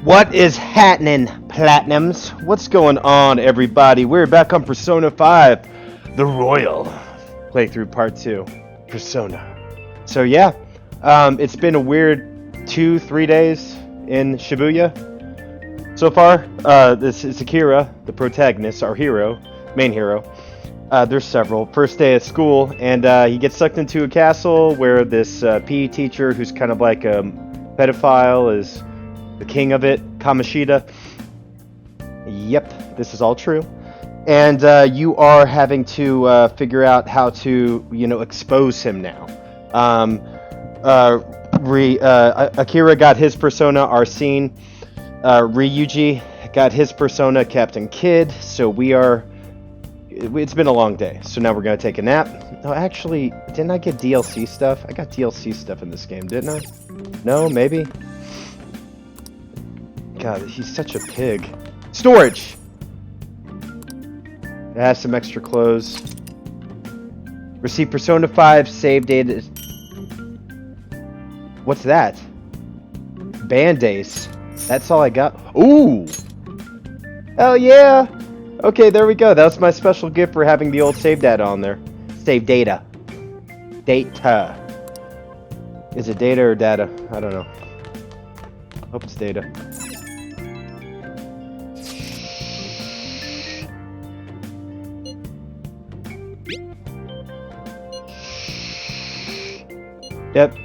What is happening, Platinums? What's going on, everybody? We're back on Persona 5, the Royal playthrough part 2, Persona. So yeah, it's been a weird 2-3 days in Shibuya so far. This is Akira, the protagonist, our hero, main hero. There's several. First day at school, and he gets sucked into a castle where this PE teacher, who's kind of like a pedophile, is the king of it, Kamoshida. Yep, this is all true. And you are having to figure out how to, expose him now. Akira got his persona, Arsene. Ryuji got his persona, Captain Kidd. So it's been a long day. So now we're going to take a nap. No, actually, didn't I get DLC stuff? I got DLC stuff in this game, didn't I? No, maybe? God, he's such a pig. Storage! It has some extra clothes. Receive Persona 5 save data. What's that? Band-Aids. That's all I got. Ooh! Hell yeah! Okay, there we go. That was my special gift for having the old save data on there. Save data. Data. Is it data or data? I don't know. Hope it's data. Yep.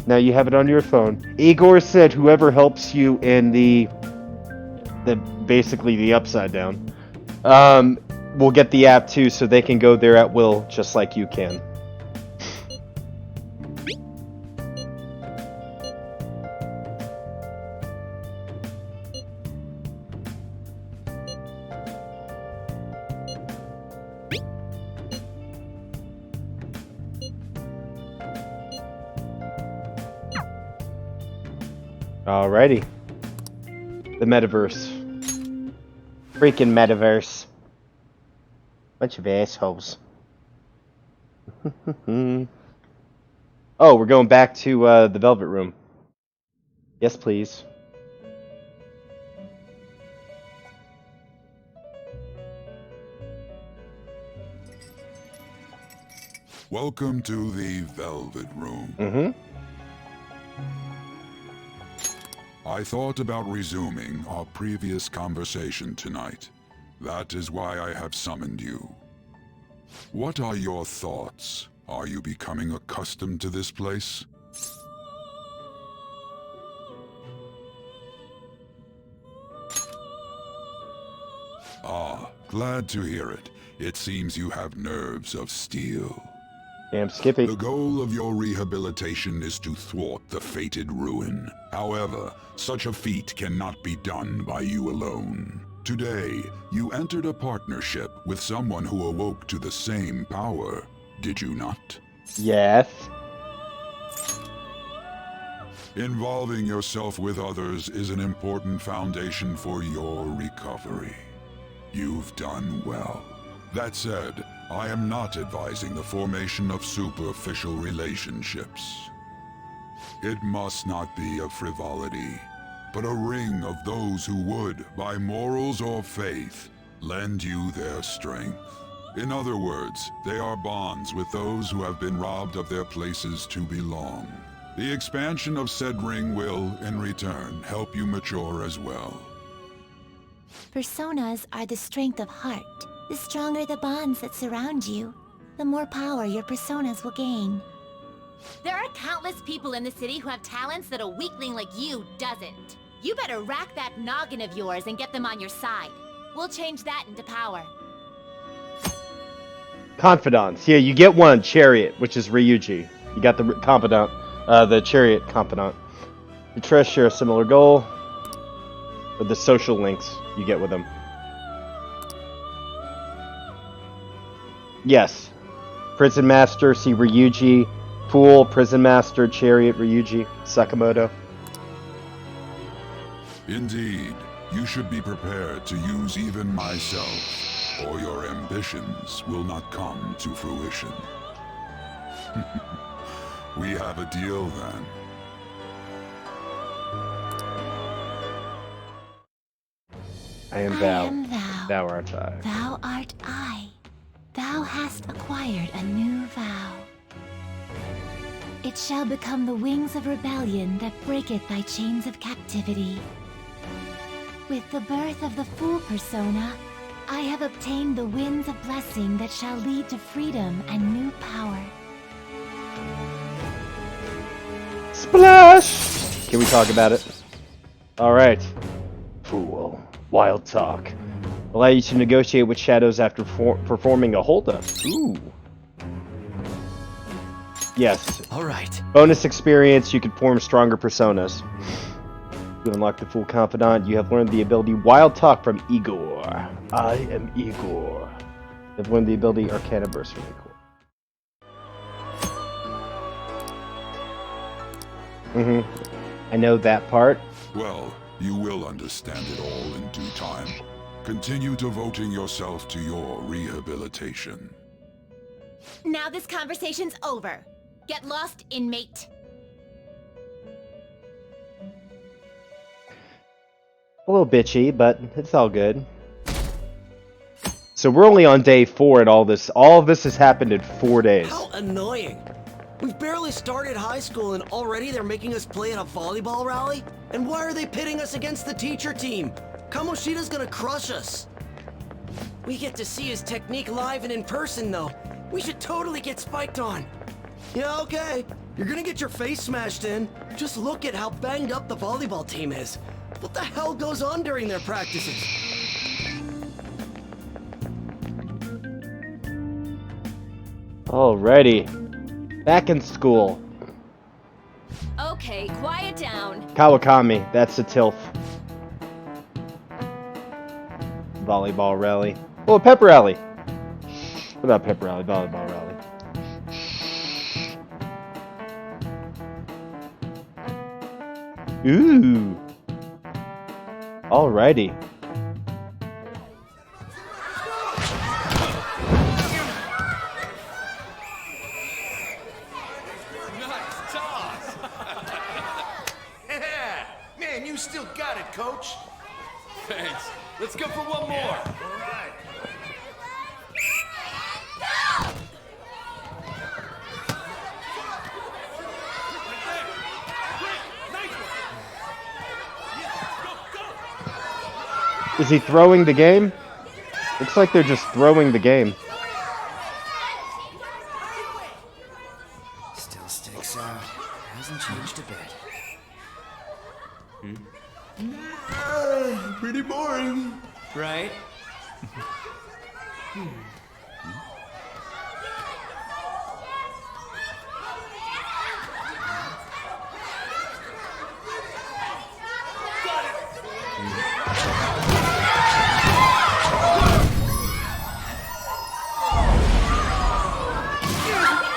Now you have it on your phone. Igor said whoever helps you in the basically the upside down, will get the app too, so they can go there at will, just like you can. Alrighty. The metaverse. Freaking metaverse. Bunch of assholes. Oh, we're going back to the Velvet Room. Yes, please. Welcome to the Velvet Room. Mm-hmm. I thought about resuming our previous conversation tonight. That is why I have summoned you. What are your thoughts? Are you becoming accustomed to this place? Ah, glad to hear it. It seems you have nerves of steel. Damn Skippy. The goal of your rehabilitation is to thwart the fated ruin. However, such a feat cannot be done by you alone. Today, you entered a partnership with someone who awoke to the same power, did you not? Yes. Involving yourself with others is an important foundation for your recovery. You've done well. That said, I am not advising the formation of superficial relationships. It must not be a frivolity, but a ring of those who would, by morals or faith, lend you their strength. In other words, they are bonds with those who have been robbed of their places to belong. The expansion of said ring will, in return, help you mature as well. Personas are the strength of heart. The stronger the bonds that surround you, the more power your personas will gain. There are countless people in the city who have talents that a weakling like you doesn't. You better rack that noggin of yours and get them on your side. We'll change that into power. Confidants. Yeah, you get one, Chariot, which is Ryuji. You got the confidant, the Chariot confidant. You trust share a similar goal, with the social links you get with them. Yes. Prison Master, see Ryuji. Fool, Prison Master, Chariot, Ryuji, Sakamoto. Indeed, you should be prepared to use even myself, or your ambitions will not come to fruition. We have a deal then. I am thou. I am thou. Thou art I. Thou art I. Thou hast acquired a new vow. It shall become the wings of rebellion that breaketh thy chains of captivity. With the birth of the Fool persona, I have obtained the winds of blessing that shall lead to freedom and new power. Splash! Can we talk about it? Alright. Fool. Wild talk. Allow you to negotiate with shadows after performing a holdup. Ooh. Yes. Alright. Bonus experience, you can form stronger personas. You unlock the Fool Confidant. You have learned the ability Wild Talk from Igor. I am Igor. You have learned the ability Arcana Burst from Igor. I know that part. Well, you will understand it all in due time. Continue devoting yourself to your rehabilitation. Now this conversation's over. Get lost, inmate. A little bitchy, but it's all good. So we're only on day 4 and all this. All of this has happened in 4 days. How annoying. We've barely started high school and already they're making us play at a volleyball rally? And why are they pitting us against the teacher team? Kamoshida's gonna crush us. We get to see his technique live and in person though. We should totally get spiked on. Yeah, okay. You're gonna get your face smashed in. Just look at how banged up the volleyball team is. What the hell goes on during their practices? Alrighty. Back in school. Okay, quiet down. Kawakami, that's a TILF. Volleyball rally. Oh, pep rally. What about pep rally? Volleyball rally. Ooh. Alrighty. Nice toss! Yeah! Man, you still got it, coach. Thanks. Let's go for one more. All right. Is he throwing the game? Looks like they're just throwing the game. Still sticks out. Hasn't changed a bit. Pretty boring. Right?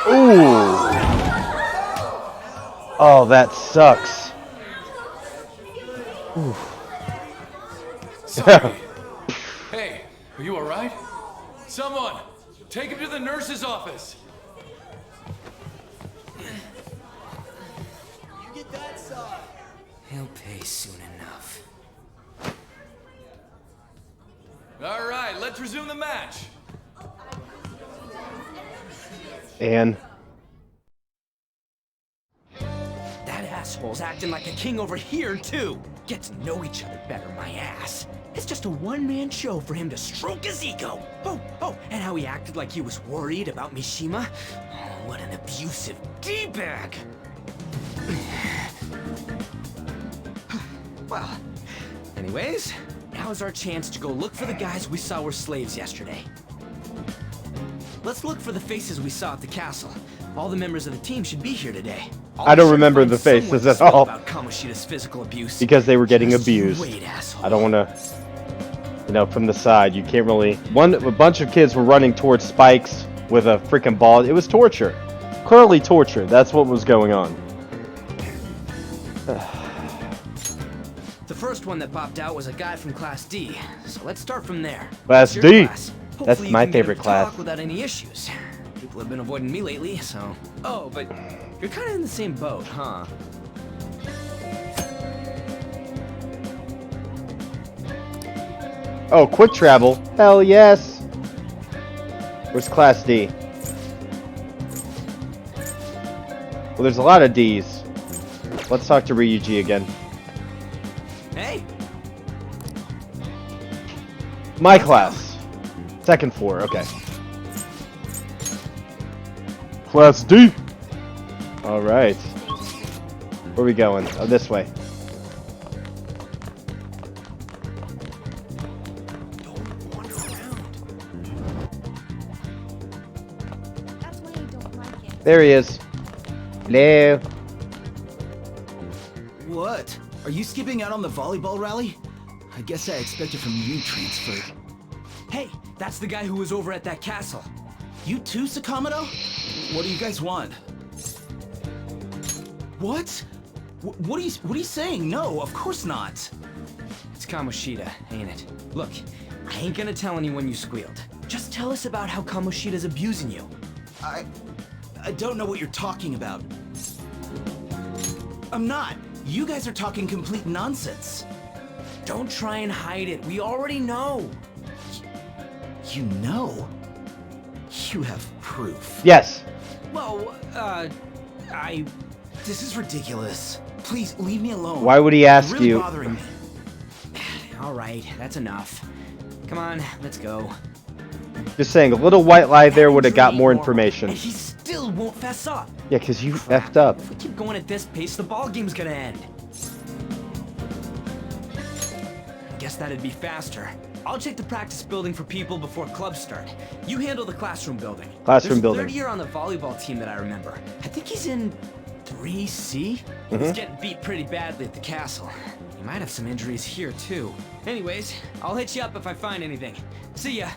Ooh. Oh, that sucks. Ooh. Sorry. Hey, are you alright? Someone, take him to the nurse's office. He'll pay soon enough. Alright, let's resume the match. And That asshole's acting like a king over here, too. Get to know each other better, my ass. It's just a one-man show for him to stroke his ego. Oh, and how he acted like he was worried about Mishima. Oh, what an abusive D-bag. Well, anyways, now's our chance to go look for the guys we saw were slaves yesterday. Let's look for the faces we saw at the castle. All the members of the team should be here today. I don't remember the faces at all. About Kamoshida's physical abuse. because they were getting Just abused. wait, asshole. I don't want to, from the side, you can't really. A bunch of kids were running towards spikes with a freaking ball. It was torture. Clearly torture. That's what was going on. The first one that popped out was a guy from Class D, so let's start from there. Class It's your D. class. That's Hopefully you my can get favorite him to class. talk without any issues. People have been avoiding me lately, so. Oh, but you're kind of in the same boat, huh? Oh, quick travel. Hell yes. Where's Class D? Well, there's a lot of D's. Let's talk to Ryuji again. Hey, My class. Second floor, okay. Class D. Alright. Where are we going? Oh, this way. don't wander around. That's why you don't like it. There he is. Hello. What? Are you skipping out on the volleyball rally? I guess I expected from you transferred. Hey, that's the guy who was over at that castle. You too, Sakamoto? What do you guys want? What? What are you saying? No, of course not. It's Kamoshida, ain't it? Look, I ain't gonna tell anyone you squealed. Just tell us about how Kamoshida's abusing you. I don't know what you're talking about. I'm not. You guys are talking complete nonsense. Don't try and hide it. We already know. You know? You have proof. Yes. Well, This is ridiculous. Please leave me alone. Why would he It's ask really you? bothering me. all right, that's enough. Come on, let's go. Just saying, a little white lie there would have got Injury more normal, information. And he still won't fess up. Yeah, because you Crap. effed up. If we keep going at this pace, the ball game's gonna end. Guess that'd be faster. I'll check the practice building for people before clubs start. You handle the classroom building. Classroom There's building. a third year on the volleyball team that I remember. I think he's in 3C. Mm-hmm. He's getting beat pretty badly at the castle. He might have some injuries here too. Anyways, I'll hit you up if I find anything. See ya.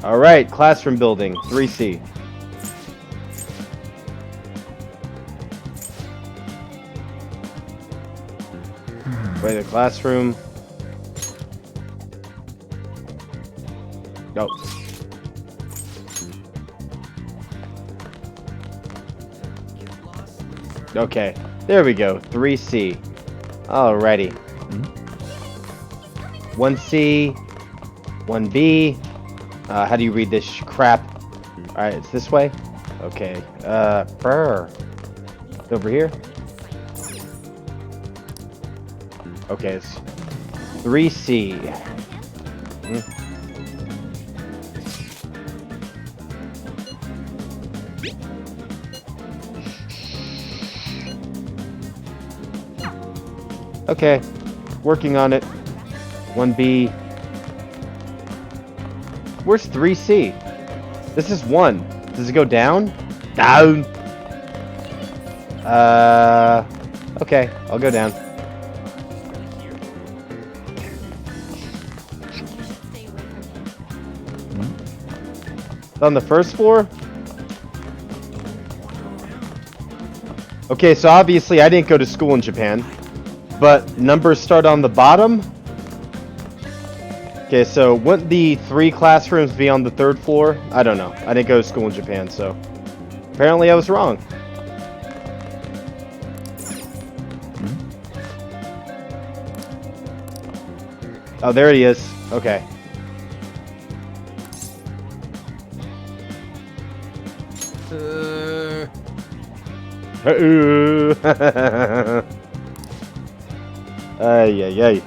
Alright, classroom building, 3C. Wait, the classroom. Nope. Okay, there we go, 3C. Alrighty. 1C, 1B. How do you read this crap? Alright, it's this way? Okay. Brr. Over here? Okay, it's 3C. Okay, working on it. 1B. Where's 3C? This is 1. Does it go down? Down. Okay, I'll go down. It's on the first floor? Okay, so obviously I didn't go to school in Japan, but numbers start on the bottom? Okay, so wouldn't the 3 classrooms be on the 3rd floor? I don't know. I didn't go to school in Japan, so apparently I was wrong. Oh, there he is. Okay. Ay, ay, ay.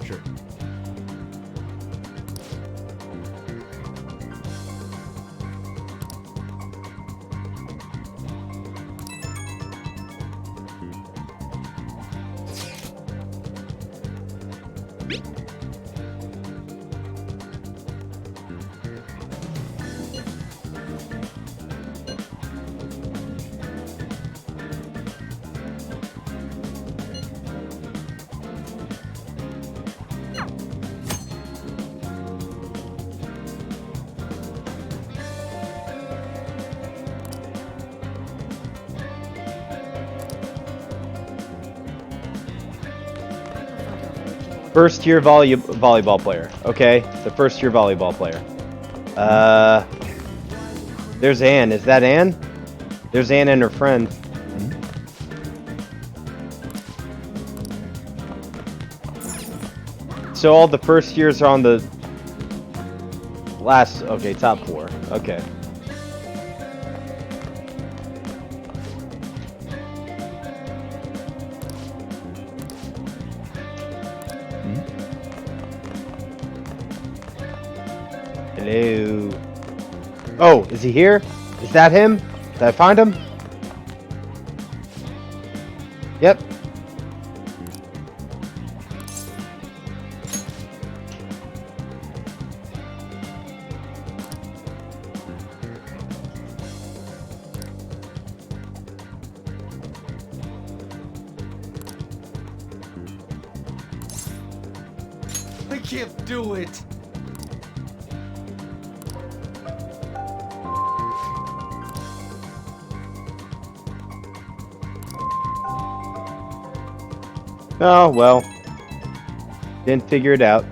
Sure. First year volleyball player. Okay, the first year volleyball player. There's Anne. Is that Anne? There's Anne and her friend. So all the first years are on the last. Okay, top 4. Okay. Hello. Oh, is he here? Is that him? Did I find him? Yep. I can't do it. Oh, well. Didn't figure it out.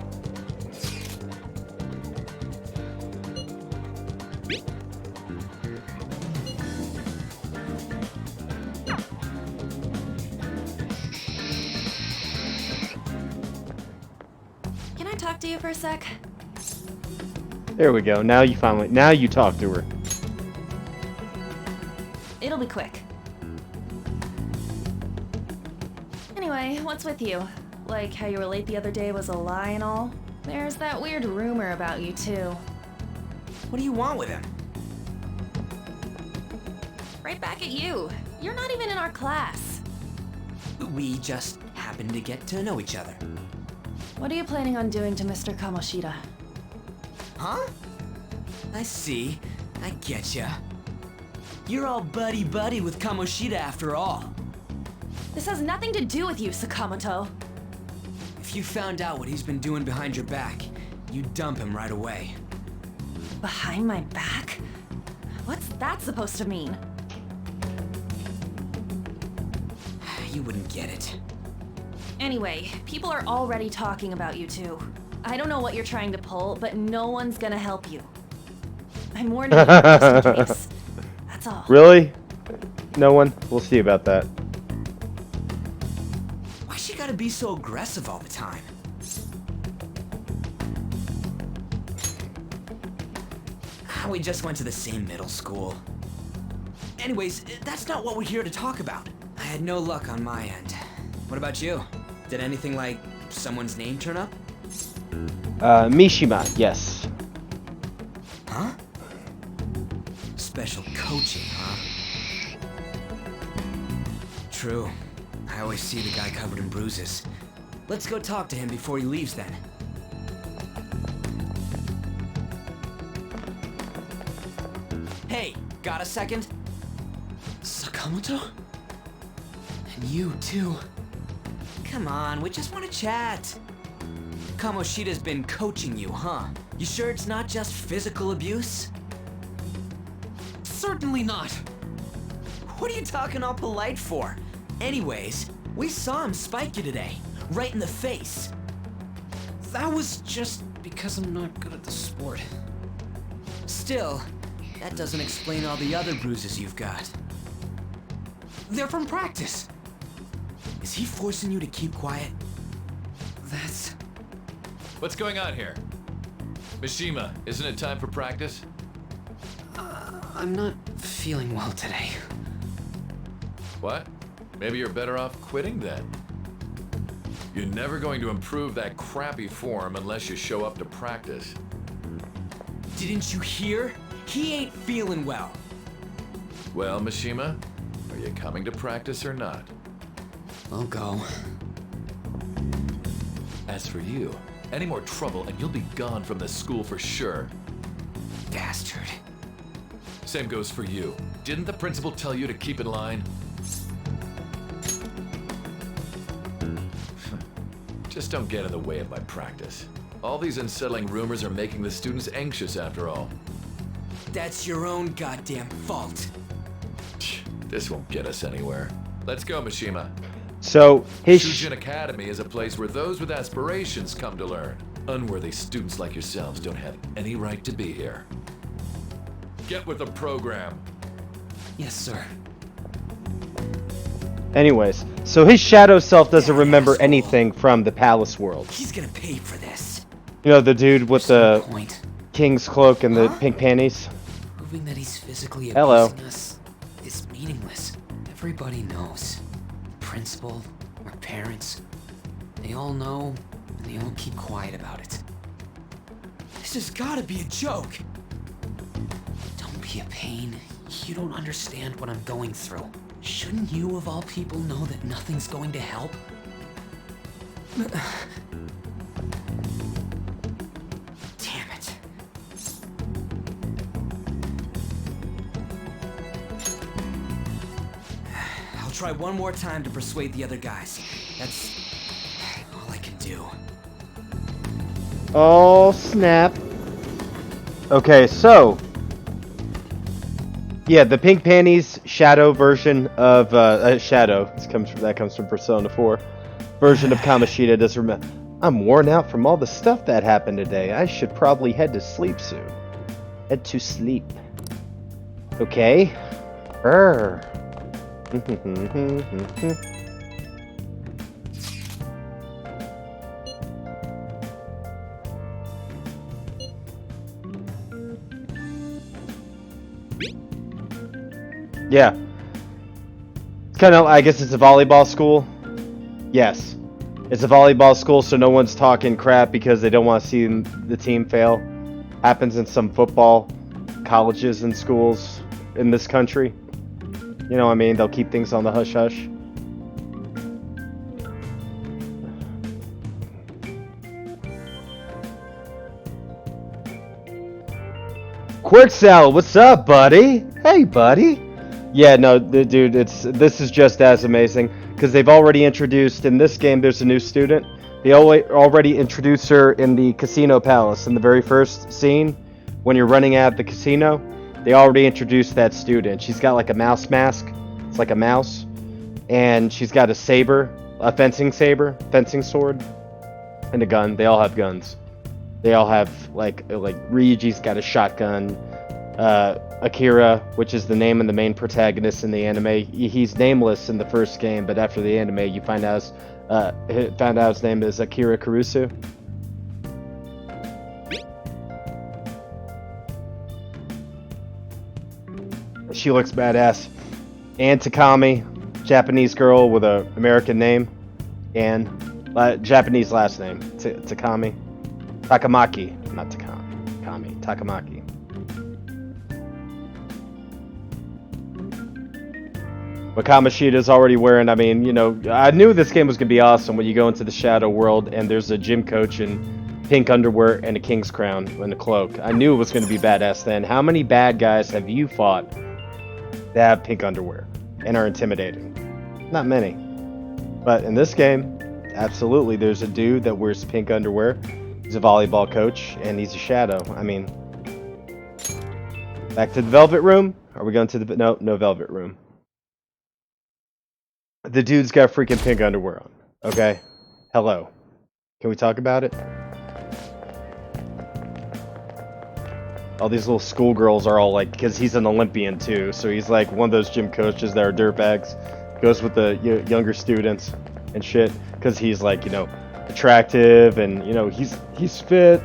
Can I talk to you for a sec? There we go. Now you talk to her. It'll be quick. Anyway, what's with you? Like how you were late the other day was a lie and all? There's that weird rumor about you too. What do you want with him? Right back at you. You're not even in our class. We just happened to get to know each other. What are you planning on doing to Mr. Kamoshida? Huh? I see. I getcha. You're all buddy-buddy with Kamoshida after all. This has nothing to do with you, Sakamoto. If you found out what he's been doing behind your back, you'd dump him right away. Behind my back? What's that supposed to mean? You wouldn't get it. Anyway, people are already talking about you two. I don't know what you're trying to pull, but no one's gonna help you. I'm warning you just in case. That's all. Really? No one? We'll see about that. Why she gotta be so aggressive all the time? We just went to the same middle school. Anyways, that's not what we're here to talk about. I had no luck on my end. What about you? Did anything like someone's name turn up? Mishima, yes. Huh? Special coaching, huh? True. I always see the guy covered in bruises. Let's go talk to him before he leaves then. Hey, got a second? Sakamoto? And you too. Come on, we just want to chat. Kamoshida's been coaching you, huh? You sure it's not just physical abuse? Certainly not. What are you talking all polite for? Anyways, we saw him spike you today, right in the face. That was just because I'm not good at the sport. Still, that doesn't explain all the other bruises you've got. They're from practice. Is he forcing you to keep quiet? That's... What's going on here? Mishima, isn't it time for practice? I'm not feeling well today. What? Maybe you're better off quitting then. You're never going to improve that crappy form unless you show up to practice. Didn't you hear? He ain't feeling well. Well, Mishima, are you coming to practice or not? I'll go. As for you, any more trouble and you'll be gone from this school for sure. Bastard. Same goes for you. Didn't the principal tell you to keep in line? Just don't get in the way of my practice. All these unsettling rumors are making the students anxious after all. That's your own goddamn fault. This won't get us anywhere. Let's go, Mishima. So his Shujin Academy is a place where those with aspirations come to learn. Unworthy students like yourselves don't have any right to be here. Get with the program. Yes, sir. Anyways, so his shadow self doesn't remember anything from the palace world. He's gonna pay for this. You know, the dude with There's the no point. king's cloak and the pink panties? Proving that he's physically Hello. abusing us is meaningless. Everybody knows. The principal, our parents, they all know, and they all keep quiet about it. This has gotta be a joke. Don't be a pain. You don't understand what I'm going through. Shouldn't you, of all people, know that nothing's going to help? Damn it. I'll try one more time to persuade the other guys. That's all I can do. Oh, snap. Okay, so... yeah, the pink panties shadow version of Shadow. That comes from Persona 4. Version of Kamoshida does remember. I'm worn out from all the stuff that happened today. I should probably head to sleep soon. Head to sleep. Okay. Brr. Yeah. It's kind of, I guess it's a volleyball school. Yes. It's a volleyball school, so no one's talking crap because they don't want to see the team fail. Happens in some football colleges and schools in this country. You know what I mean? They'll keep things on the hush-hush. Quirksal, what's up, buddy? Hey, buddy. Yeah, no, dude, this is just as amazing because they've already introduced in this game. There's a new student. They already introduced her in the casino palace in the very first scene when you're running out of the casino. They already introduced that student. She's got like a mouse mask. It's like a mouse, and she's got a saber, a fencing sword, and a gun. They all have guns. They all have like Ryuji's got a shotgun. Akira, which is the name of the main protagonist in the anime, he's nameless in the first game, but after the anime, you find out his name is Akira Kurusu. She looks badass. And Takami, Japanese girl with an American name, and Japanese last name, Takami. Takamaki, not Takami. Takamaki. What Kamoshida's already wearing, I mean, you know, I knew this game was going to be awesome when you go into the Shadow World and there's a gym coach in pink underwear and a king's crown and a cloak. I knew it was going to be badass then. How many bad guys have you fought that have pink underwear and are intimidating? Not many. But in this game, absolutely, there's a dude that wears pink underwear. He's a volleyball coach, and he's a shadow. I mean, back to the Velvet Room? Are we going to the... No Velvet Room. The dude's got freaking pink underwear on. Okay? Hello. Can we talk about it? All these little schoolgirls are all like... because he's an Olympian too, so he's like one of those gym coaches that are dirtbags. Goes with the younger students and shit. Because he's like, you know, attractive and, you know, he's fit.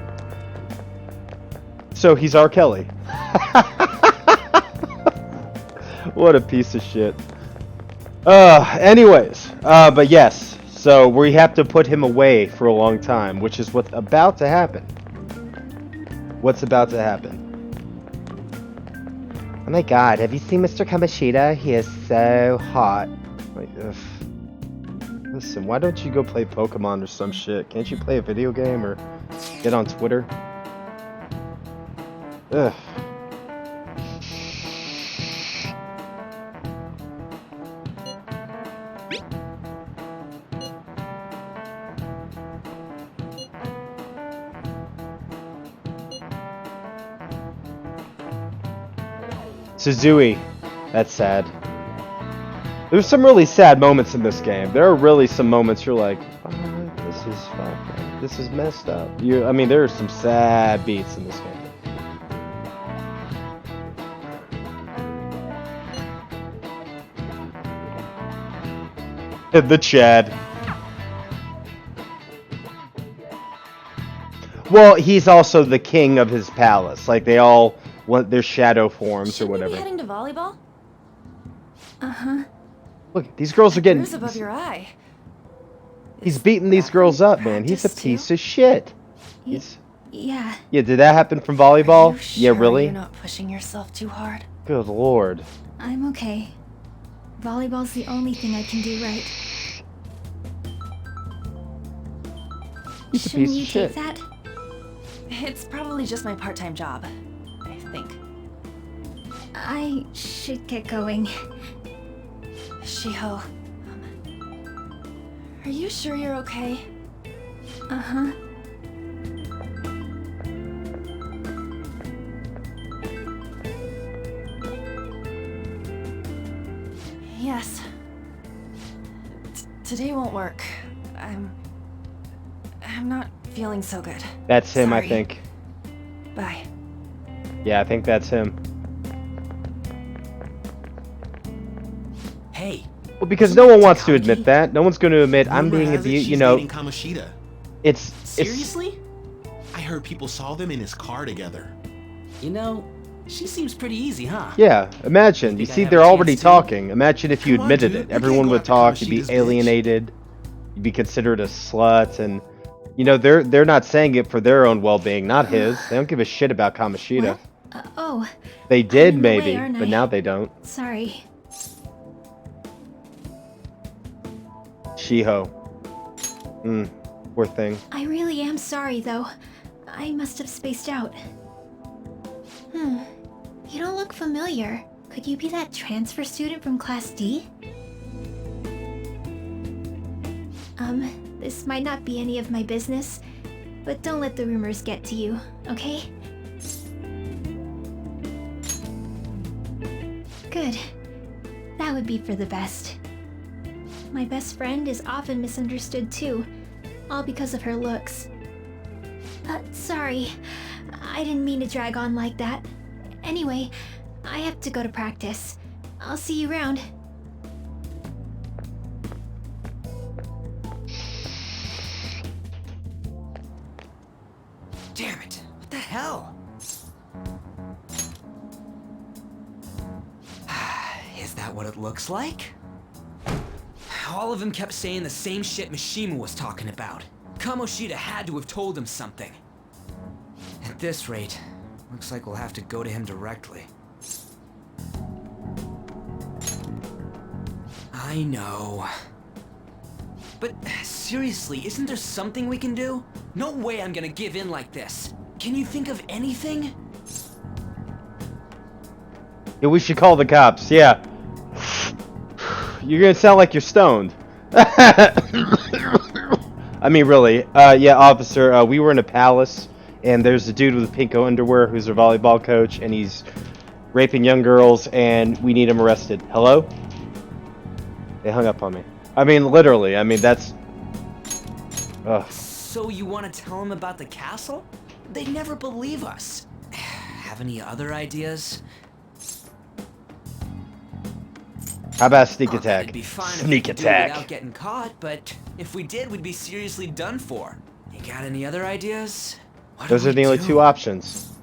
So he's R. Kelly. What a piece of shit. Anyways, but yes, so we have to put him away for a long time, which is what's about to happen. What's about to happen? Oh my god, have you seen Mr. Kamoshida? He is so hot. Like, ugh. Listen, why don't you go play Pokemon or some shit? Can't you play a video game or get on Twitter? Ugh. Suzui. That's sad. There's some really sad moments in this game. There are really some moments you're like, oh, this is fucked up. This is messed up. I mean, there are some sad beats in this game. The Chad. Well, he's also the king of his palace. Like, they all want their shadow forms Shouldn't or whatever. we be heading to volleyball? Look, these girls are getting... Bruise above your eye. He's Is beating these that girls from up, man. He's a practice, piece too? of shit. Yeah. Yeah, did that happen from volleyball? Are you Yeah, sure really? You're not pushing yourself too hard. Good lord. I'm okay. Volleyball's the only thing I can do right. He's a Shouldn't piece you of shit. take that? It's probably just my part-time job, I think. I should get going. Shiho, are you sure you're okay? Uh-huh. Yes. Today won't work. I'm not feeling so good. That's him, I Sorry. think. Bye. Yeah, I think that's him. Hey, Well, because no one wants to admit that. No one's going to admit, I'm rumor being has it abused, she's you know. dating Kamoshida. It's... Seriously? I heard people saw them in his car together. you know, she seems pretty easy, huh? Yeah, imagine. You Think I see, have they're a chance already to? talking. Imagine if you Come on, admitted dude. it. We Everyone can't go would after talk. You'd be Kamoshida's bitch. alienated. You'd be considered a slut. And, you know, they're not saying it for their own well-being, not his. They don't give a shit about Kamoshida. What? Oh, They did, in the way, maybe, aren't but I? now they don't. sorry. Shiho. Poor thing. I really am sorry, though. I must have spaced out. You don't look familiar. Could you be that transfer student from Class D? This might not be any of my business, but don't let the rumors get to you, okay? Good. That would be for the best. My best friend is often misunderstood too, all because of her looks. Sorry. I didn't mean to drag on like that. Anyway, I have to go to practice. I'll see you around. Damn it! What the hell? Is that what it looks like? All of them kept saying the same shit Mishima was talking about. Kamoshida had to have told him something. At this rate, looks like we'll have to go to him directly. I know. But seriously, isn't there something we can do? No way I'm gonna give in like this. Can you think of anything? Yeah, we should call the cops, yeah. You're gonna sound like you're stoned. I mean, really. Yeah, officer, we were in a palace, and there's a dude with pink underwear who's a volleyball coach, and he's raping young girls, and we need him arrested. Hello? They hung up on me. I mean, literally. I mean, that's... Ugh. So you want to tell him about the castle? They'd never believe us. Have any other ideas? How about sneak Not that attack? it'd be fine if we Sneak could do it attack. without getting caught, but if we did, we'd be seriously done for. You got any other ideas? What do Those are we the only do? two options.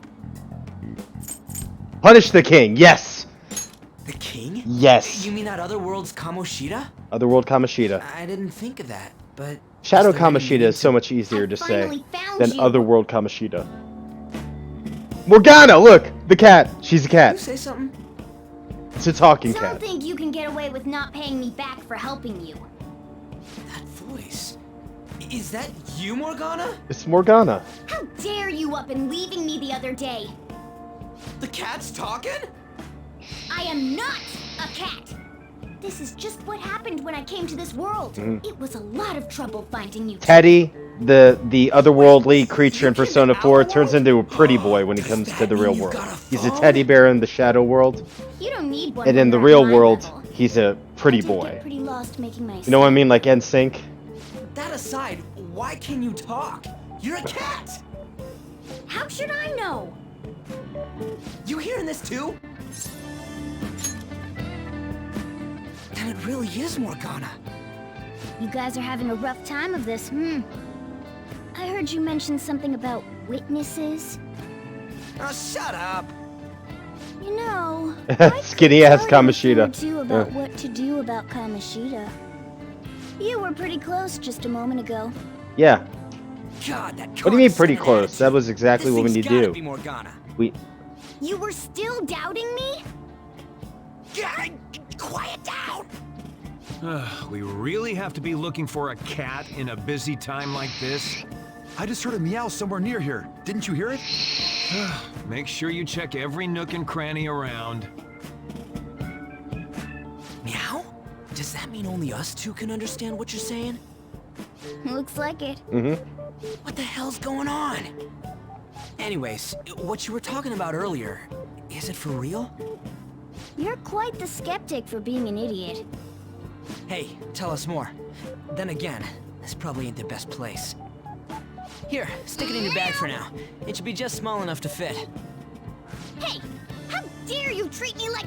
Punish the king, yes! The king? Yes. You mean that other world's Kamoshida? Otherworld Kamoshida. I didn't think of that, but... Shadow is there any Kamoshida need is so to- much easier I to say finally found than you. Otherworld Kamoshida. Morgana, look! The cat! She's a You cat. say something? It's a talking Don't cat. think you can get away with not paying me back for helping you. That voice... Is that you, Morgana? It's Morgana. How dare you up and leaving me the other day? The cat's talking? I am not a cat. This is just what happened when I came to this world. It was a lot of trouble finding you. Teddy, the otherworldly creature in Persona 4, turns into a pretty boy when he comes to the real world. He's a teddy bear in the shadow world, You don't need one. and when in the you're at real my world, level. he's a pretty I did boy. get pretty lost making my You know what I mean? Like NSYNC. That aside, why can you talk? You're a cat! How should I know? You hearing this too? Then it really is Morgana. You guys are having a rough time of this, I heard you mention something about witnesses. Oh, shut up! You know, Skinny ass Kamoshida. Too about what to do about Kamoshida. You were pretty close just a moment ago. Yeah. God, that What do you mean pretty condescending close? attitude. That was exactly This what we thing's need to gotta do. be Morgana. We. You were still doubting me? God, quiet down! We really have to be looking for a cat in a busy time like this? I just heard a meow somewhere near here. Didn't you hear it? Make sure you check every nook and cranny around. Meow? Does that mean only us two can understand what you're saying? Looks like it. What the hell's going on? Anyways, what you were talking about earlier, is it for real? You're quite the skeptic for being an idiot. Hey, tell us more. Then again, this probably ain't the best place. Here, stick it in your bag for now. It should be just small enough to fit. Hey, how dare you treat me like...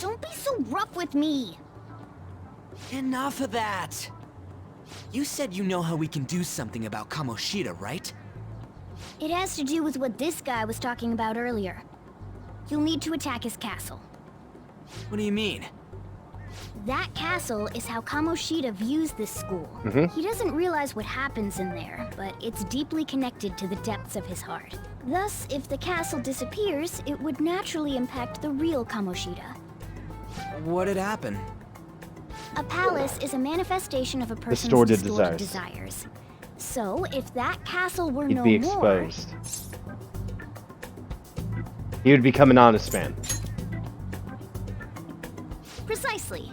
Don't be so rough with me. Enough of that! You said you know how we can do something about Kamoshida, right? It has to do with what this guy was talking about earlier. You'll need to attack his castle. What do you mean? That castle is how Kamoshida views this school. He doesn't realize what happens in there, but it's deeply connected to the depths of his heart. Thus, if the castle disappears, it would naturally impact the real Kamoshida. What'd happen? A palace is a manifestation of a person's Distorted distorted desires. desires. So, if that castle were He'd no be more... exposed. He would become an honest man. Precisely.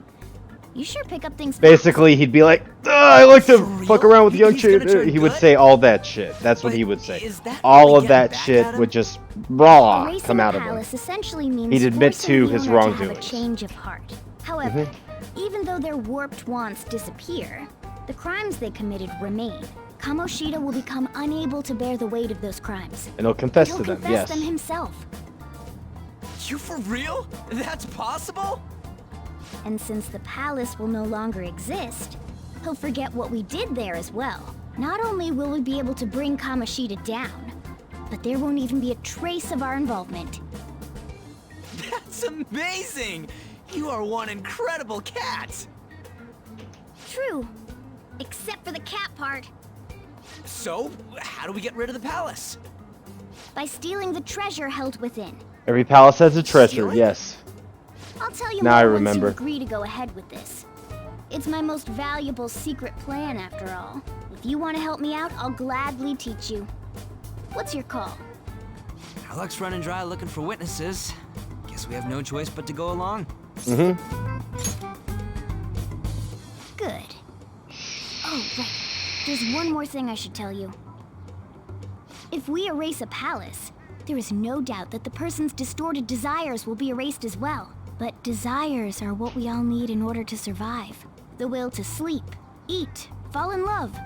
You sure pick up things fast. Basically, he'd be like, I like to For fuck real? around with young He's gonna chicks. turn He would good? say all that shit. That's what But he would say. is that All really of that getting back shit at him? would just raw Erasing come out a of him. palace essentially means He'd admit forcing to the his owner to have a wrongdoings. change of heart. However, even though their warped wants disappear, the crimes they committed remain. Kamoshida will become unable to bear the weight of those crimes. And he'll confess He'll to them, confess yes. them himself. You for real? That's possible? And since the palace will no longer exist, he'll forget what we did there as well. Not only will we be able to bring Kamoshida down, but there won't even be a trace of our involvement. That's amazing! You are one incredible cat! True. Except for the cat part. So, how do we get rid of the palace? By stealing the treasure held within. Every palace has a treasure, Stealing? yes. I'll tell you Now I more remember. once you agree to go ahead with this. It's my most valuable secret plan, after all. If you want to help me out, I'll gladly teach you. What's your call? Our luck's running dry looking for witnesses. Guess we have no choice but to go along. Good. Oh, right. There's one more thing I should tell you. If we erase a palace, there is no doubt that the person's distorted desires will be erased as well. But desires are what we all need in order to survive. The will to sleep, eat, fall in love.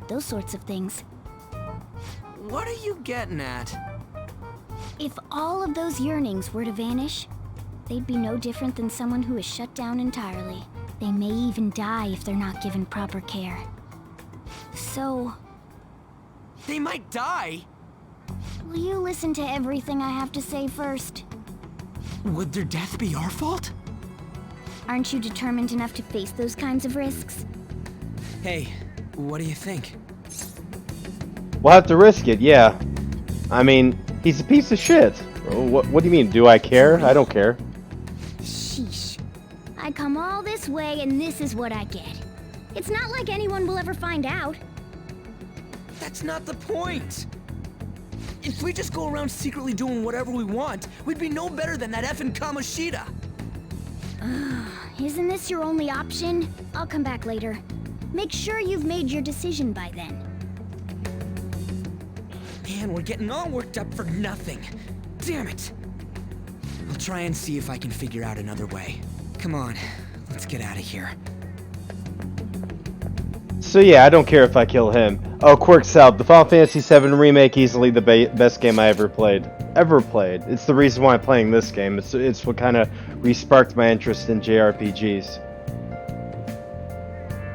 Those sorts of things. What are you getting at? If all of those yearnings were to vanish, they'd be no different than someone who is shut down entirely. They may even die if they're not given proper care. So, They might die? will you listen to everything I have to say first? Would their death be our fault? Aren't you determined enough to face those kinds of risks? Hey, what do you think? We'll have to risk it, yeah. I mean, he's a piece of shit. What do you mean? Do I care? I don't care. Sheesh. I come all this way and this is what I get. It's not like anyone will ever find out. That's not the point! If we just go around secretly doing whatever we want, we'd be no better than that effing Kamoshida! Isn't this your only option? I'll come back later. Make sure you've made your decision by then. Man, we're getting all worked up for nothing. Damn it! I'll try and see if I can figure out another way. Come on, let's get out of here. So yeah, I don't care if I kill him. Oh, quirks out. The Final Fantasy VII Remake, easily the best game I ever played. It's the reason why I'm playing this game. It's what kind of re-sparked my interest in JRPGs.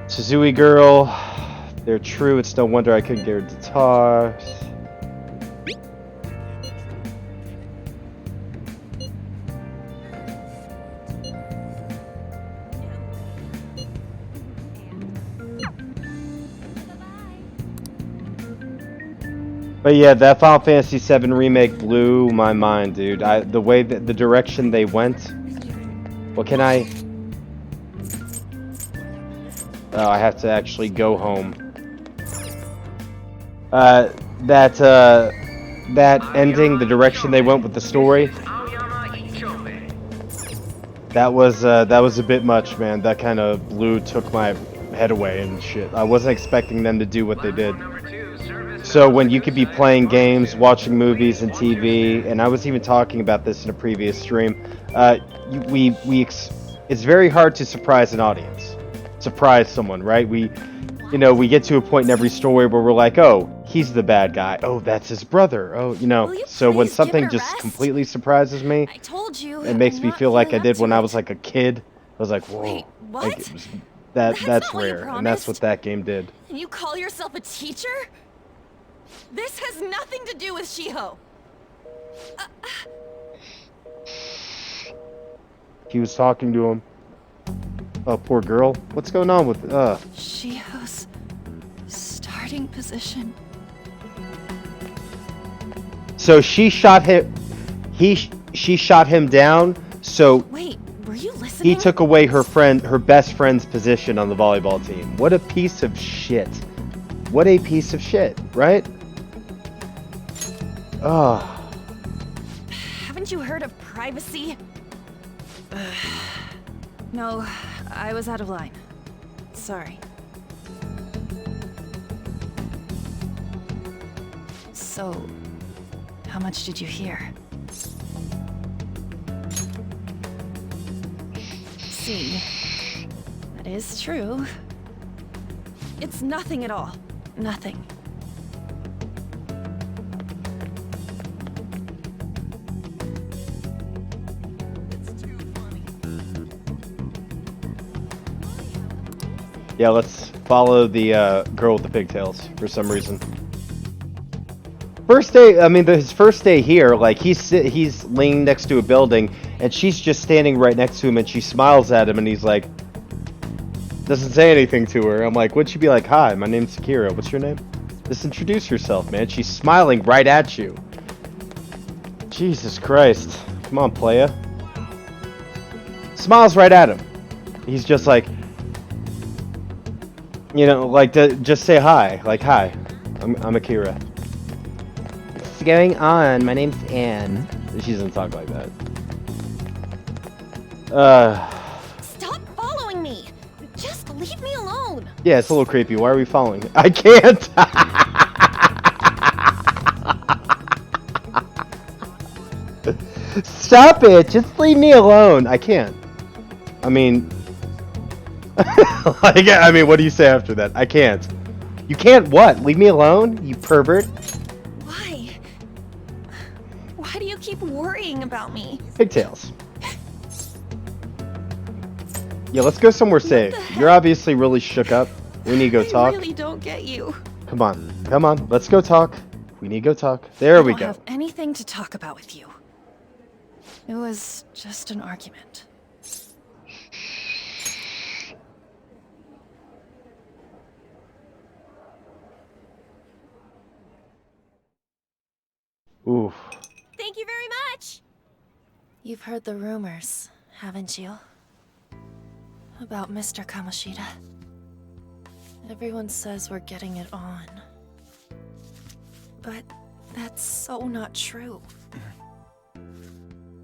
Suzui Girl, they're true. It's no wonder I couldn't get her to talk. But yeah, that Final Fantasy VII Remake blew my mind, dude. The way that the direction they went. What can I? Oh, I have to actually go home. That ending, the direction they went with the story. That was a bit much, man. That kind of took my head away and shit. I wasn't expecting them to do what they did. So when you could be playing games, watching movies and TV, and I was even talking about this in a previous stream, it's very hard to surprise an audience, surprise someone, right? We get to a point in every story where we're like, oh, he's the bad guy. Oh, that's his brother. Oh, So when something just completely surprises me, I told you, it makes me feel like I did when I was like a kid. I was like, whoa. Wait, what? Like, that's rare, and that's what that game did. And you call yourself a teacher? This has nothing to do with Shiho. He was talking to him. Oh, poor girl. What's going on with Shiho's starting position. So she shot him. She shot him down. So wait, were you listening? He took away her best friend's position on the volleyball team. What a piece of shit. What a piece of shit, right? Oh. Haven't you heard of privacy? No, I was out of line. Sorry. So, how much did you hear? See, that is true. It's nothing at all. Nothing. Yeah, let's follow the girl with the pigtails for some reason. First day, his first day here, like he's laying next to a building, and she's just standing right next to him, and she smiles at him, and he's like, doesn't say anything to her. I'm like, would she be like, hi, my name's Sakura. What's your name? Just introduce yourself, man. She's smiling right at you. Jesus Christ. Come on, playa. Smiles right at him. He's just like, just say hi. Like, hi, I'm Akira. What's going on? My name's Anne. She doesn't talk like that. Stop following me! Just leave me alone! Yeah, it's a little creepy. Why are we following? I can't! Stop it! Just leave me alone! I can't. What do you say after that? I can't. You can't what? Leave me alone, you pervert? Why? Why do you keep worrying about me? Pigtails. Yeah, let's go somewhere safe. You're obviously really shook up. We need to go talk. I really don't get you. Come on. Let's go talk. We need to go talk. There we go. I don't have anything to talk about with you. It was just an argument. Oof. Thank you very much! You've heard the rumors, haven't you? About Mr. Kamoshida. Everyone says we're getting it on. But that's so not true.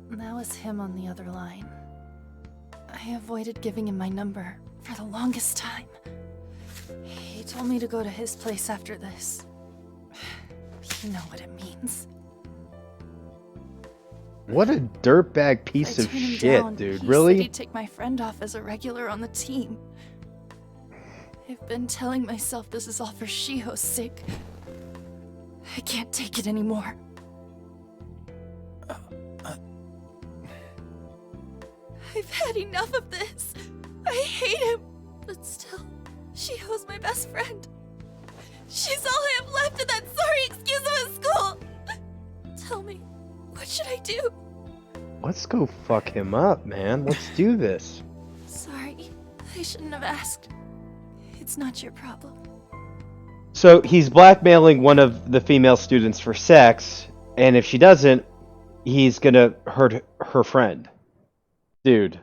That was him on the other line. I avoided giving him my number for the longest time. He told me to go to his place after this. You know what it means. What a dirtbag piece I of turned him shit, down. dude. He Really? said he'd take my friend off as a regular on the team. I've been telling myself this is all for Shiho's sake. I can't take it anymore. I've had enough of this. I hate him. But still, Shiho's my best friend. She's all I have left in that sorry excuse of a school. Tell me, what should I do? Let's go fuck him up, man. Let's do this. Sorry, I shouldn't have asked. It's not your problem. So he's blackmailing one of the female students for sex, and if she doesn't, he's gonna hurt her friend. Dude.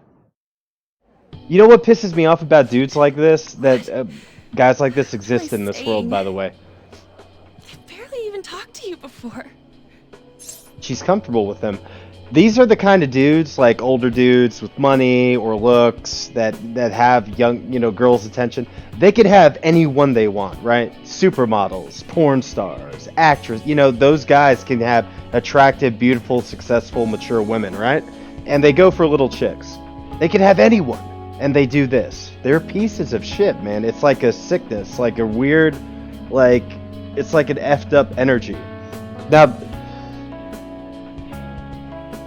You know what pisses me off about dudes like this? That guys like this exist in this world, by the way. I've barely even talked to you before. She's comfortable with them. These are the kind of dudes, like older dudes with money or looks that have young, girls' attention. They could have anyone they want, right? Supermodels, porn stars, actors. Those guys can have attractive, beautiful, successful, mature women, right? And they go for little chicks. They could have anyone, and they do this. They're pieces of shit, man. It's like a sickness, like a weird, it's like an effed up energy. Now,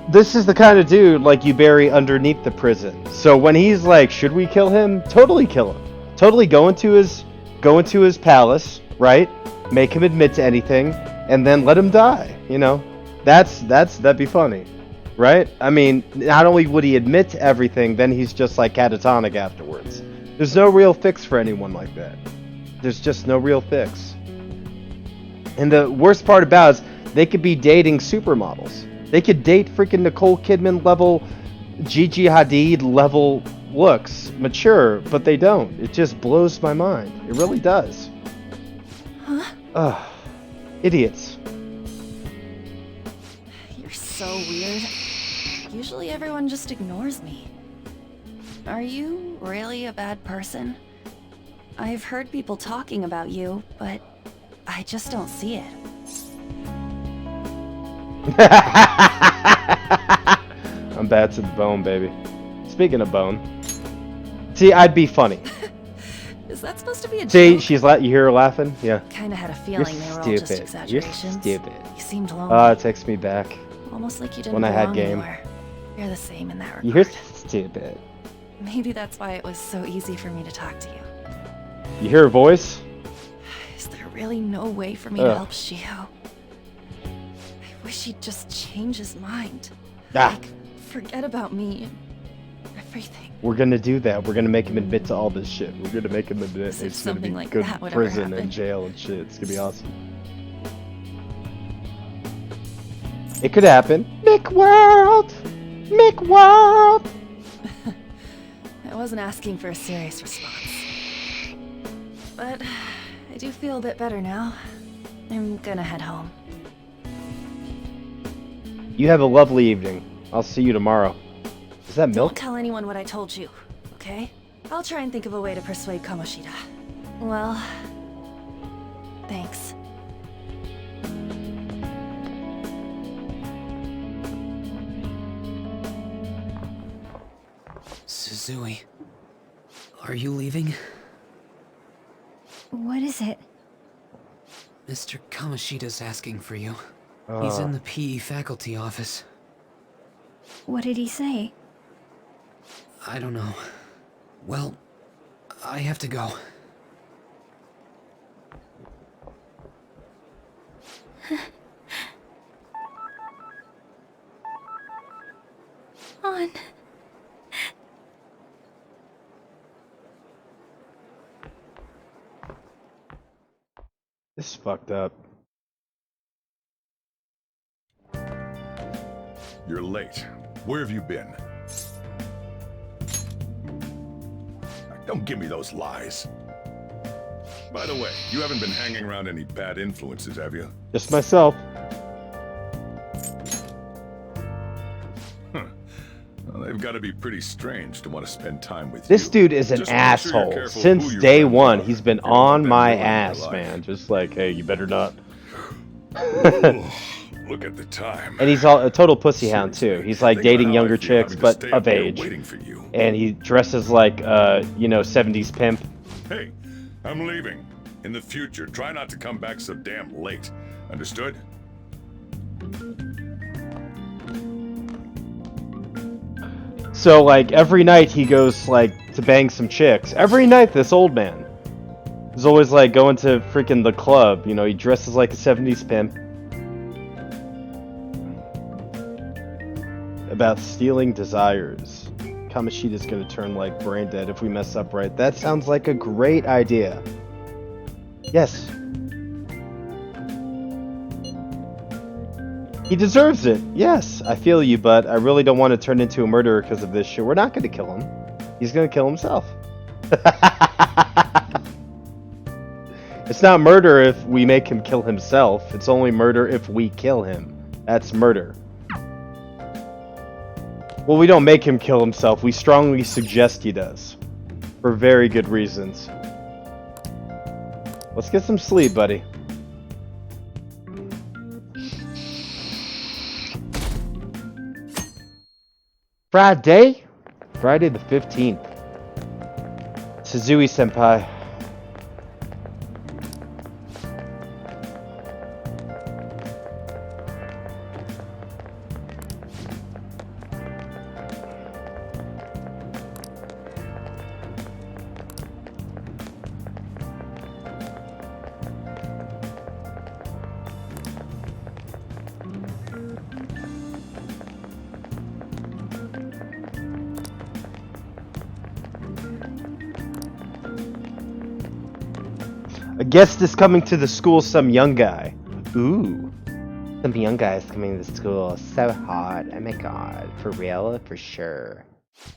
this is the kind of dude like you bury underneath the prison. So when he's like, should we kill him? Totally kill him. Totally go into his palace, right? Make him admit to anything, and then let him die. That'd be funny, right? I mean, not only would he admit to everything, then he's just like catatonic afterwards. There's no real fix for anyone like that. There's just no real fix. And the worst part about it is they could be dating supermodels. They could date freaking Nicole Kidman level, Gigi Hadid level looks, mature, but they don't. It just blows my mind. It really does. Huh? Ugh. Idiots. You're so weird. Usually everyone just ignores me. Are you really a bad person? I've heard people talking about you, but I just don't see it. I'm bad to the bone, baby. Speaking of bone. See, I'd be funny. Is that supposed to be a See, joke? you hear her laughing? Yeah. Kinda had a feeling they were all just exaggerations. You're stupid. You seemed lonely. It takes me back. Almost like you didn't when I had belong game. anywhere. You're the same in that regard. You're stupid. Maybe that's why it was so easy for me to talk to you. You hear her voice? Is there really no way for me to help Shiho? I wish he'd just change his mind. Like, forget about me and everything. We're gonna do that. We're gonna make him admit to all this shit. We're gonna make him admit. As if It's gonna be something like good that would ever prison happen. and jail and shit. It's gonna be awesome. It could happen. McWorld! McWorld! I wasn't asking for a serious response. But I do feel a bit better now. I'm gonna head home. You have a lovely evening. I'll see you tomorrow. Is that milk? Don't tell anyone what I told you, okay? I'll try and think of a way to persuade Kamoshida. Well, thanks. Suzui, are you leaving? What is it? Mr. Kamoshida's asking for you. He's in the PE faculty office. What did he say? I don't know. Well, I have to go. On. This is fucked up. You're late. Where have you been? Don't give me those lies. By the way, you haven't been hanging around any bad influences, have you? Just myself. Well, they've got to be pretty strange to want to spend time with This you. dude is an Just make sure you're asshole. careful Since who you day friend one, are. he's been You don't want on them my ruining your ass, life. man. Just like, hey, you better not. Look at the time. And he's a total pussy hound too. He's like Think about dating how younger I feel chicks, having to but stay of up here age. waiting for you. And he dresses like, 70s pimp. Hey, I'm leaving. In the future, try not to come back so damn late. Understood? So like every night he goes like to bang some chicks. Every night this old man is always like going to freaking the club. You know, he dresses like a 70s pimp. About stealing desires. Kamoshida's gonna turn like brain dead if we mess up right. That sounds like a great idea. Yes. He deserves it. Yes, I feel you, but I really don't want to turn into a murderer because of this shit. We're not gonna kill him. He's gonna kill himself. It's not murder if we make him kill himself. It's only murder if we kill him. That's murder. Well, we don't make him kill himself. We strongly suggest he does. For very good reasons. Let's get some sleep, buddy. Friday? Friday the 15th. Suzui-senpai. A guest is coming to the school, some young guy. Ooh. Some young guy is coming to the school. So hot. Oh my god. For real? For sure.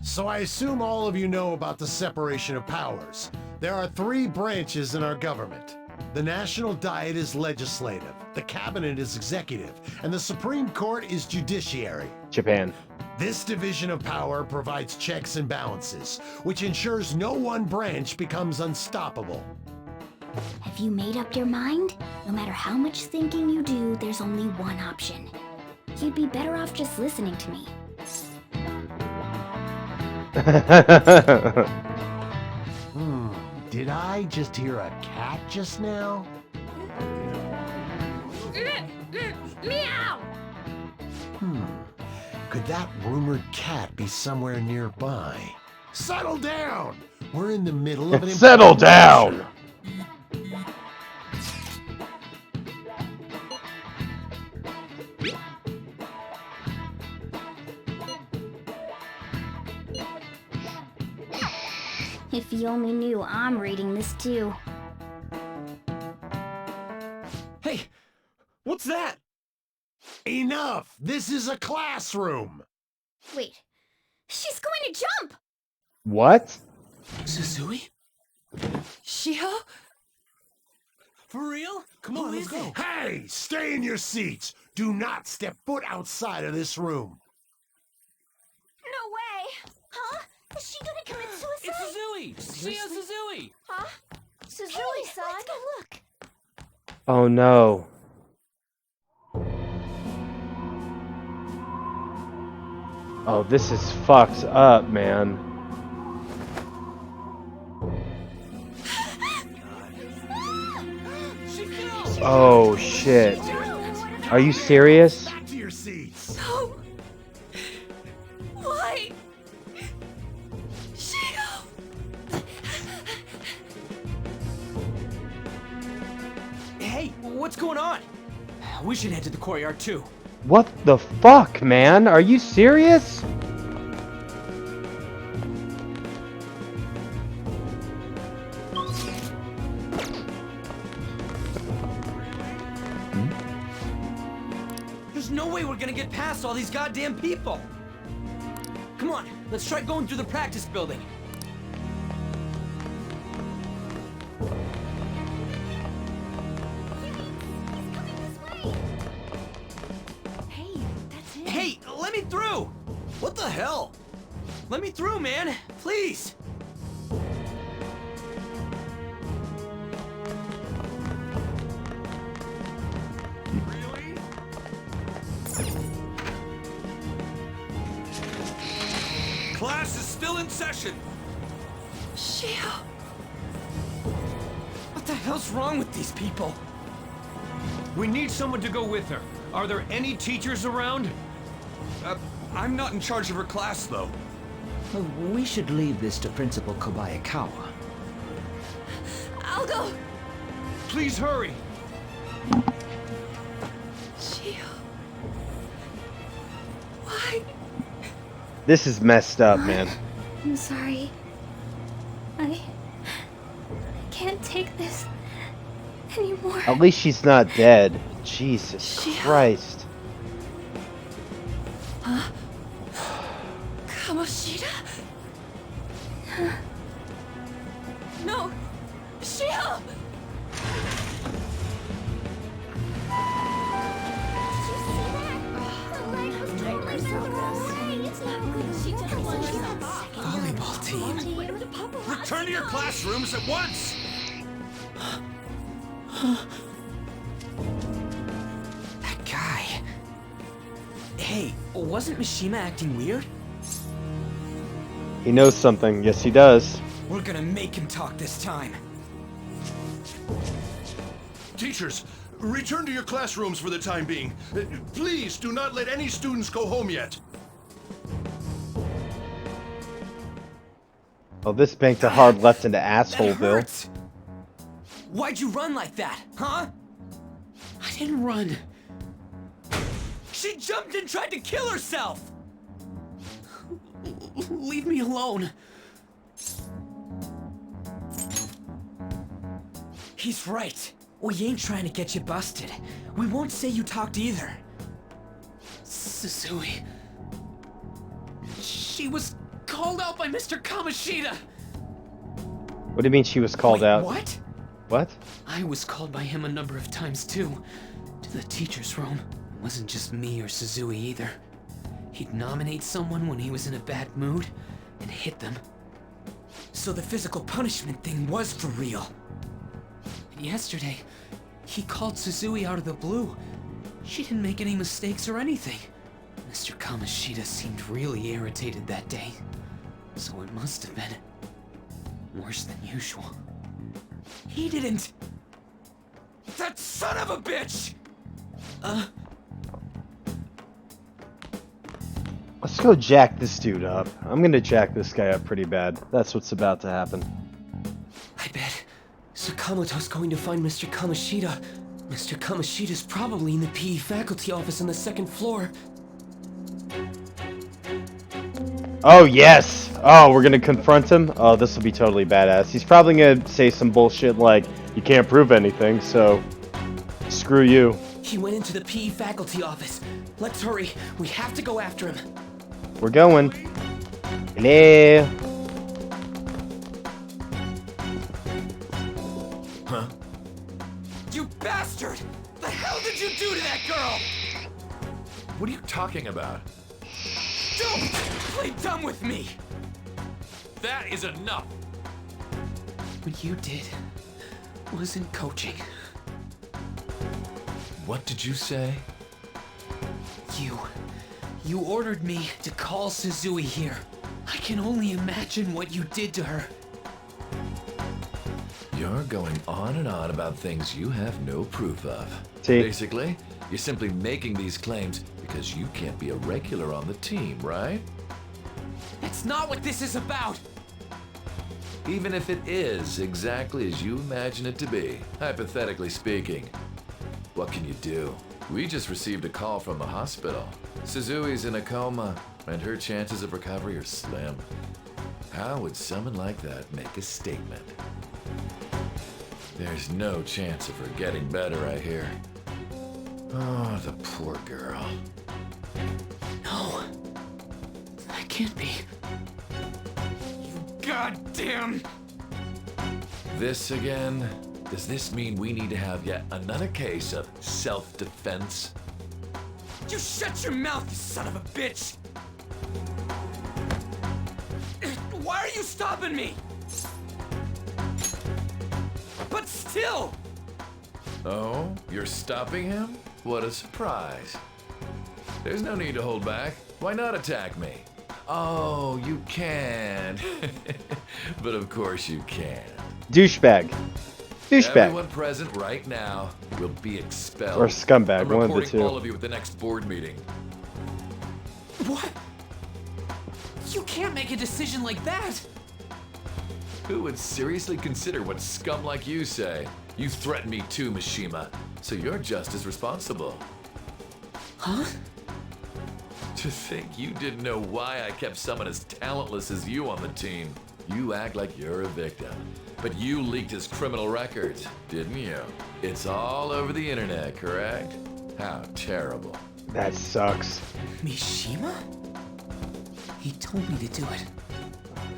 So I assume all of you know about the separation of powers. There are 3 branches in our government. The National Diet is legislative, the Cabinet is executive, and the Supreme Court is judiciary. Japan. This division of power provides checks and balances, which ensures no one branch becomes unstoppable. Have you made up your mind? No matter how much thinking you do, there's only one option. You'd be better off just listening to me. Did I just hear a cat just now? Meow! Could that rumored cat be somewhere nearby? Settle down! We're in the middle of an Settle important down! mission. If you only knew I'm reading this too. Hey, what's that? Enough! This is a classroom! Wait, she's going to jump! What? Suzui? Shiho? For real? Come on, let's go. Hey! Stay in your seats! Do not step foot outside of this room! No way! Huh? Is she gonna commit suicide? It's Suzui! Shio Suzui! Huh? Suzui-san? Let's go look. Oh no. Oh, this is fucked up, man. Oh shit. Are you serious? Back to your seats! No. Why? Shio! Hey, what's going on? We should head to the courtyard too. What the fuck, man? Are you serious? There's no way we're gonna get past all these goddamn people. Come on, let's try going through the practice building. Hey, that's it. Hey, let me through! What the hell? Let me through, man! Please! in session! Shio! What the hell's wrong with these people? We need someone to go with her. Are there any teachers around? I'm not in charge of her class, though. Well, we should leave this to Principal Kobayakawa. I'll go! Please hurry! Shio. Why? This is messed up, man. I'm sorry. I can't take this anymore. At least she's not dead. Jesus Christ. Huh? Kamoshida? No! Shio! Volleyball team. Return to your classrooms at once! That guy. Hey, wasn't Mishima acting weird? He knows something. Yes, he does. We're gonna make him talk this time. Teachers, return to your classrooms for the time being. Please do not let any students go home yet. Oh, this banked a hard left into Assholeville. Why'd you run like that, huh? I didn't run. She jumped and tried to kill herself! Leave me alone. He's right. We ain't trying to get you busted. We won't say you talked either. Suzui. She was called out by Mr. Kamoshida. What do you mean she was called out? What? What? I was called by him a number of times too. To the teacher's room. It wasn't just me or Suzui either. He'd nominate someone when he was in a bad mood and hit them. So the physical punishment thing was for real. And yesterday, he called Suzui out of the blue. She didn't make any mistakes or anything. Mr. Kamoshida seemed really irritated that day. So it must have been worse than usual. He didn't... That son of a bitch! Let's go jack this dude up. I'm gonna jack this guy up pretty bad. That's what's about to happen. I bet Sakamoto's going to find Mr. Kamoshida. Mr. Kamoshida's probably in the PE faculty office on the second floor. Oh, yes! Oh, we're gonna confront him? Oh, this will be totally badass. He's probably gonna say some bullshit like, you can't prove anything, so screw you. He went into the PE faculty office. Let's hurry. We have to go after him. We're going. Hello? Huh? You bastard! The hell did you do to that girl? What are you talking about? Don't play dumb with me! That is enough! What you did wasn't coaching. What did you say? You ordered me to call Suzui here. I can only imagine what you did to her. You're going on and on about things you have no proof of. See? Basically, you're simply making these claims because you can't be a regular on the team, right? That's not what this is about! Even if it is exactly as you imagine it to be, hypothetically speaking, what can you do? We just received a call from the hospital. Suzui's in a coma, and her chances of recovery are slim. How would someone like that make a statement? There's no chance of her getting better, I hear. Oh, the poor girl. No. That can't be. You goddamn... This again? Does this mean we need to have yet another case of self-defense? You shut your mouth, you son of a bitch! Why are you stopping me? But still! Oh, you're stopping him? What a surprise. There's no need to hold back. Why not attack me? Oh, you can. But of course you can. Douchebag. Douchebag. Everyone present right now will be expelled. Or scumbag, I'm one of the reporting two. all of you at the next board meeting. What? You can't make a decision like that! Who would seriously consider what scum like you say? You threatened me too, Mishima, so you're just as responsible. Huh? To think you didn't know why I kept someone as talentless as you on the team. You act like you're a victim, but you leaked his criminal records, didn't you? It's all over the internet, correct? How terrible. That sucks. Mishima? He told me to do it.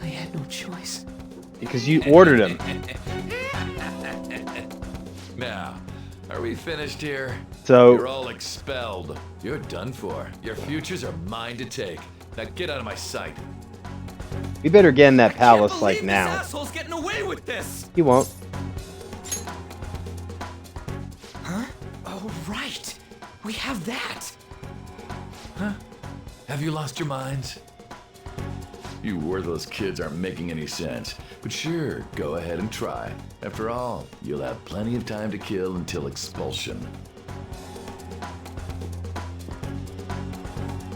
I had no choice. Because you ordered him. Now, are we finished here? So- You're all expelled. You're done for. Your futures are mine to take. Now get out of my sight. We better get in that palace like This now. asshole's getting away with this! He won't. Huh? Oh, right. We have that. Huh? Have you lost your minds? You worthless kids aren't making any sense. But sure, go ahead and try. After all, you'll have plenty of time to kill until expulsion.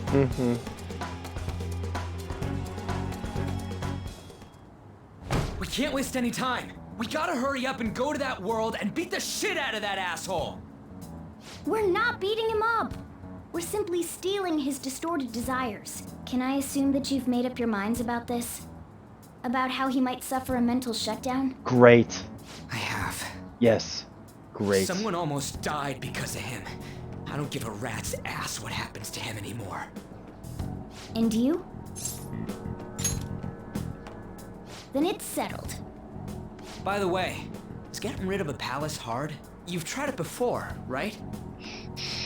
Mm-hmm. We can't waste any time. We gotta hurry up and go to that world and beat the shit out of that asshole. We're not beating him up. We're simply stealing his distorted desires. Can I assume that you've made up your minds about this? About how he might suffer a mental shutdown? Great. I have. Yes. Great. Someone almost died because of him. I don't give a rat's ass what happens to him anymore. And you? Then it's settled. By the way, is getting rid of a palace hard? You've tried it before, right?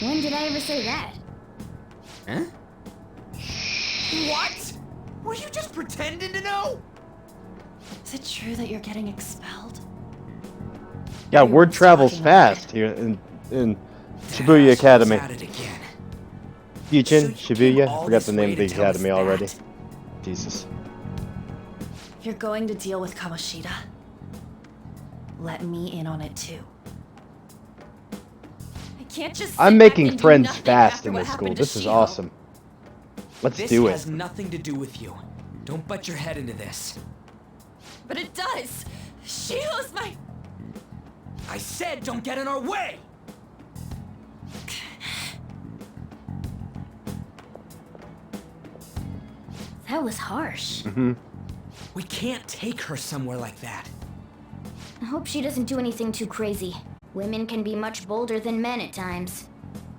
When did I ever say that? Huh? What? Were you just pretending to know? Is it true that you're getting expelled? Yeah, word travels fast here in Shibuya Academy. At it again. Fuchin, Shibuya? all I forgot this the name way of the to tell us academy already. that? Jesus. You're going to deal with Kamoshida. Let me in on it too. I can't just sit I'm back making and do friends nothing fast after in what this school. happened to This is Shiho. awesome. Let's This do has it. nothing to do with you. Don't butt your head into this. But it does. Shiho's my... I said don't get in our way! That was harsh. Mm-hmm. We can't take her somewhere like that. I hope she doesn't do anything too crazy. Women can be much bolder than men at times.